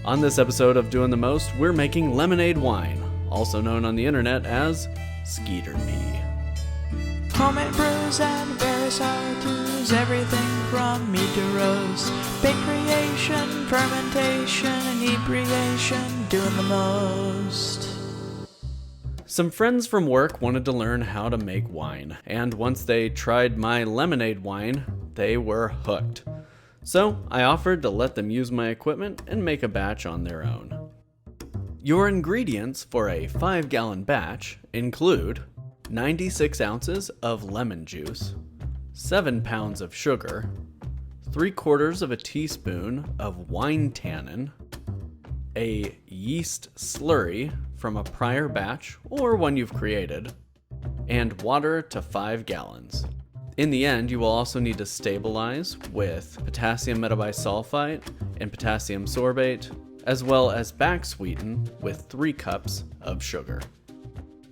On this episode of Doing the Most, we're making lemonade wine, also known on the internet as Skeeter Pee. Homemade brews and various how-tos, everything from mead to roast, bake creation, fermentation, inebriation, doing the most. Some friends from work wanted to learn how to make wine, and once they tried my lemonade wine, they were hooked. So I offered to let them use my equipment and make a batch on their own. Your ingredients for a 5-gallon batch include 96 ounces of lemon juice, 7 pounds of sugar, 3/4 of a teaspoon of wine tannin, a yeast slurry from a prior batch or one you've created, and water to 5 gallons. In the end, you will also need to stabilize with potassium metabisulfite and potassium sorbate, as well as back sweeten with 3 cups of sugar.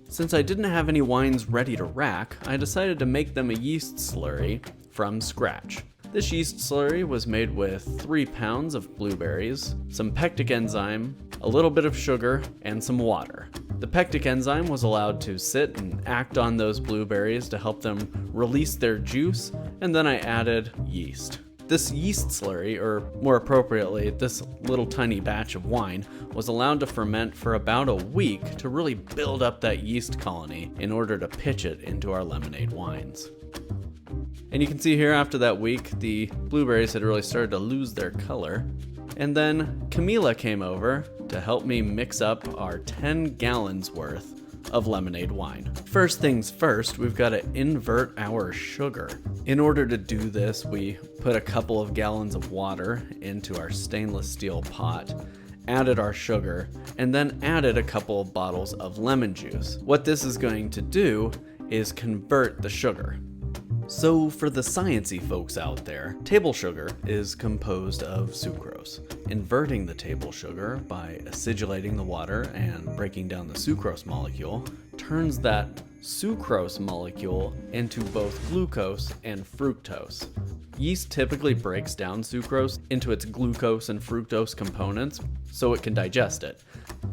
Since I didn't have any wines ready to rack, I decided to make them a yeast slurry from scratch. This yeast slurry was made with 3 pounds of blueberries, some pectic enzyme, a little bit of sugar, and some water. The pectic enzyme was allowed to sit and act on those blueberries to help them release their juice, and then I added yeast. This yeast slurry, or more appropriately, this little tiny batch of wine, was allowed to ferment for about a week to really build up that yeast colony in order to pitch it into our lemonade wines. And you can see here after that week, the blueberries had really started to lose their color. And then Camila came over to help me mix up our 10 gallons worth of lemonade wine. First things first, we've got to invert our sugar. In order to do this, we put a couple of gallons of water into our stainless steel pot, added our sugar, and then added a couple of bottles of lemon juice. What this is going to do is convert the sugar. So for the sciencey folks out there, table sugar is composed of sucrose. Inverting the table sugar by acidulating the water and breaking down the sucrose molecule turns that sucrose molecule into both glucose and fructose. Yeast typically breaks down sucrose into its glucose and fructose components so it can digest it.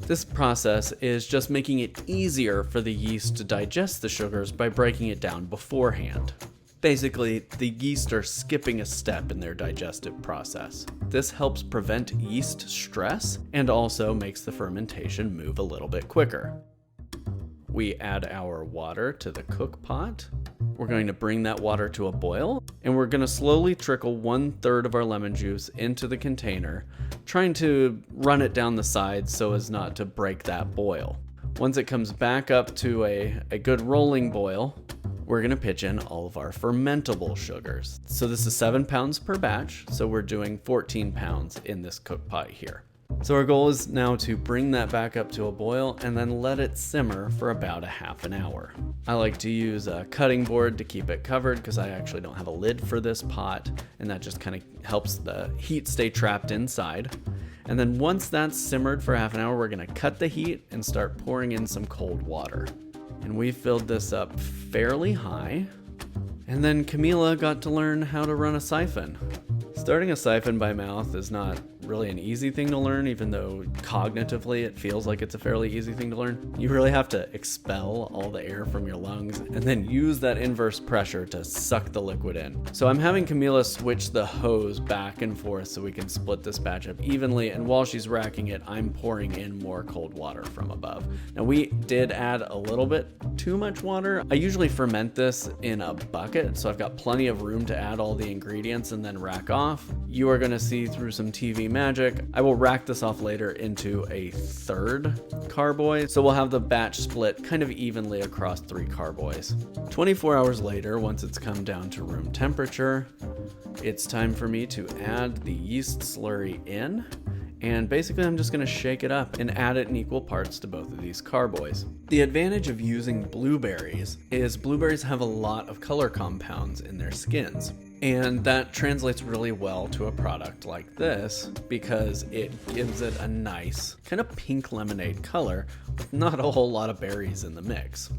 This process is just making it easier for the yeast to digest the sugars by breaking it down beforehand. Basically, the yeast are skipping a step in their digestive process. This helps prevent yeast stress and also makes the fermentation move a little bit quicker. We add our water to the cook pot. We're going to bring that water to a boil, and we're going to slowly trickle 1/3 of our lemon juice into the container, trying to run it down the sides so as not to break that boil. Once it comes back up to a good rolling boil, we're going to pitch in all of our fermentable sugars. So this is 7 pounds per batch, so we're doing 14 pounds in this cook pot here. So our goal is now to bring that back up to a boil and then let it simmer for about a half an hour. I like to use a cutting board to keep it covered because I actually don't have a lid for this pot, and that just kind of helps the heat stay trapped inside. And then once that's simmered for half an hour, we're going to cut the heat and start pouring in some cold water. And we filled this up fairly high. And then Camila got to learn how to run a siphon. Starting a siphon by mouth is not really an easy thing to learn, even though cognitively it feels like it's a fairly easy thing to learn. You really have to expel all the air from your lungs and then use that inverse pressure to suck the liquid in. So I'm having Camila switch the hose back and forth so we can split this batch up evenly, and while she's racking it, I'm pouring in more cold water from above. Now we did add a little bit too much water. I usually ferment this in a bucket, so I've got plenty of room to add all the ingredients and then rack off. You are going to see through some TV magic, I will rack this off later into a 3rd carboy, so we'll have the batch split kind of evenly across 3 carboys. 24 hours later, once it's come down to room temperature, it's time for me to add the yeast slurry in, and basically I'm just going to shake it up and add it in equal parts to both of these carboys. The advantage of using blueberries is blueberries have a lot of color compounds in their skins. And that translates really well to a product like this because it gives it a nice kind of pink lemonade color with not a whole lot of berries in the mix.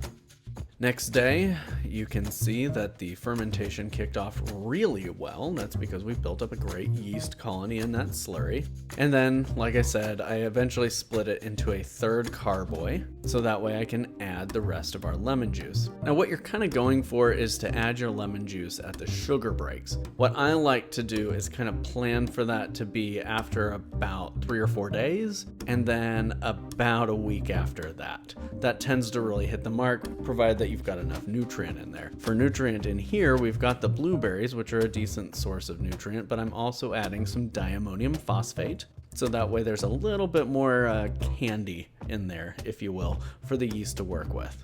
Next day, you can see that the fermentation kicked off really well. That's because we built up a great yeast colony in that slurry. And then, like I said, I eventually split it into a third carboy, so that way I can add the rest of our lemon juice. Now, what you're kind of going for is to add your lemon juice at the sugar breaks. What I like to do is kind of plan for that to be after about 3 or 4 days, and then about a week after that. That tends to really hit the mark, provided that you've got enough nutrient in there. For nutrient in here, we've got the blueberries, which are a decent source of nutrient, but I'm also adding some diammonium phosphate. So that way there's a little bit more candy in there, if you will, for the yeast to work with.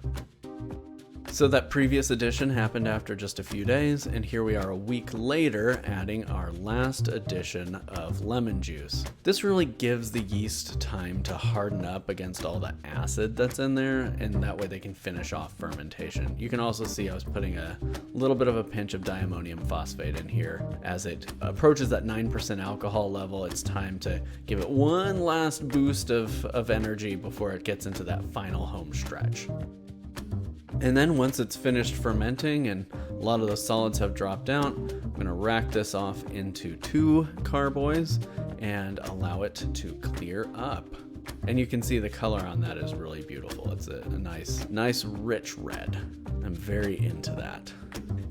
So that previous addition happened after just a few days, and here we are a week later adding our last addition of lemon juice. This really gives the yeast time to harden up against all the acid that's in there, and that way they can finish off fermentation. You can also see I was putting a little bit of a pinch of diammonium phosphate in here. As it approaches that 9% alcohol level, it's time to give it one last boost of energy before it gets into that final home stretch. And then once it's finished fermenting and a lot of the solids have dropped out, I'm going to rack this off into 2 carboys and allow it to clear up. And you can see the color on that is really beautiful. It's a nice rich red. I'm very into that.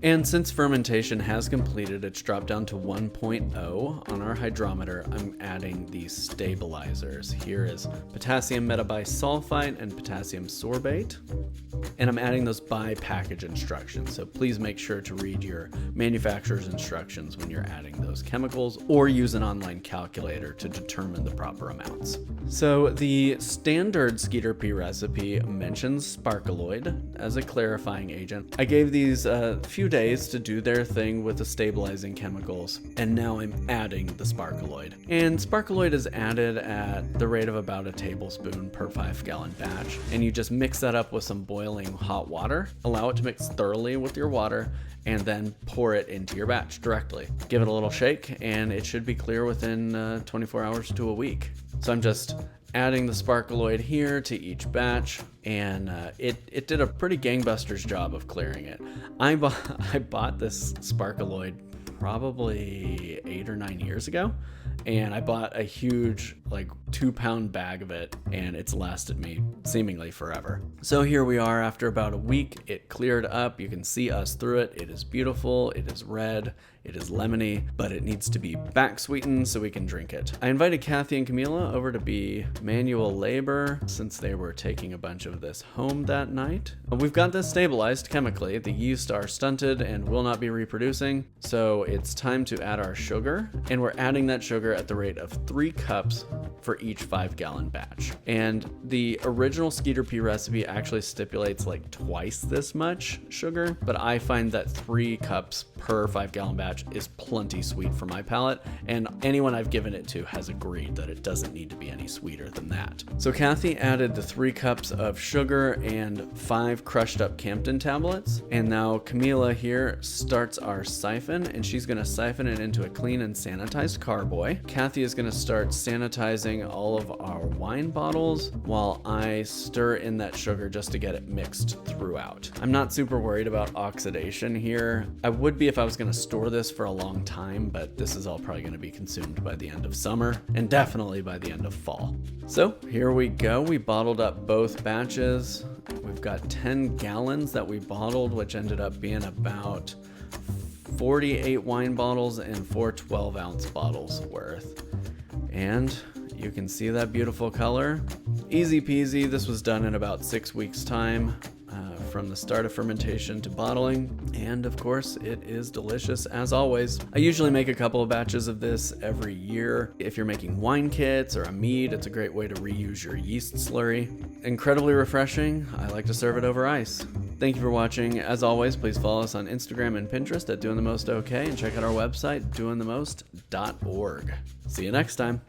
And since fermentation has completed, it's dropped down to 1.0 on our hydrometer. I'm adding these stabilizers. Here is potassium metabisulfite and potassium sorbate. And I'm adding those by package instructions. So please make sure to read your manufacturer's instructions when you're adding those chemicals, or use an online calculator to determine the proper amounts. So the standard Skeeter Pee recipe mentions sparkaloid as a clarifying agent. I gave these a few days to do their thing with the stabilizing chemicals, and now I'm adding the sparkaloid. And sparkaloid is added at the rate of about a tablespoon per 5-gallon batch, and you just mix that up with some boiling hot water, allow it to mix thoroughly with your water, and then pour it into your batch directly. Give it a little shake, and it should be clear within 24 hours to a week. So I'm just adding the sparkaloid here to each batch, and it did a pretty gangbusters job of clearing it. I bought this sparkaloid probably 8 or 9 years ago, and I bought a huge 2-pound bag of it, and it's lasted me seemingly forever. So here we are after about a week. It cleared up. You can see us through it. It is beautiful. It is red. It is lemony, but it needs to be back sweetened so we can drink it. I invited Kathy and Camila over to be manual labor since they were taking a bunch of this home that night. We've got this stabilized chemically. The yeast are stunted and will not be reproducing, so it's time to add our sugar, and we're adding that sugar at the rate of 3 cups for each 5-gallon batch. And the original Skeeter Pee recipe actually stipulates twice this much sugar, but I find that 3 cups per 5-gallon batch is plenty sweet for my palate, and anyone I've given it to has agreed that it doesn't need to be any sweeter than that. So Kathy added the 3 cups of sugar and 5 crushed up Campden tablets, and now Camila here starts our siphon, and she's going to siphon it into a clean and sanitized carboy. Kathy is going to start sanitizing all of our wine bottles while I stir in that sugar just to get it mixed throughout. I'm not super worried about oxidation here. I would be if I was going to store this for a long time, but this is all probably going to be consumed by the end of summer and definitely by the end of fall. So here we go. We bottled up both batches. We've got 10 gallons that we bottled, which ended up being about 48 wine bottles and 4 12-ounce bottles worth. And you can see that beautiful color. Easy peasy. This was done in about 6 weeks' time. From the start of fermentation to bottling, and of course it is delicious as always. I usually make a couple of batches of this every year. If you're making wine kits or a mead, it's a great way to reuse your yeast slurry. Incredibly refreshing. I like to serve it over ice. Thank you for watching. As always, please follow us on Instagram and Pinterest at Doing the Most OK, and check out our website doingthemost.org. See you next time.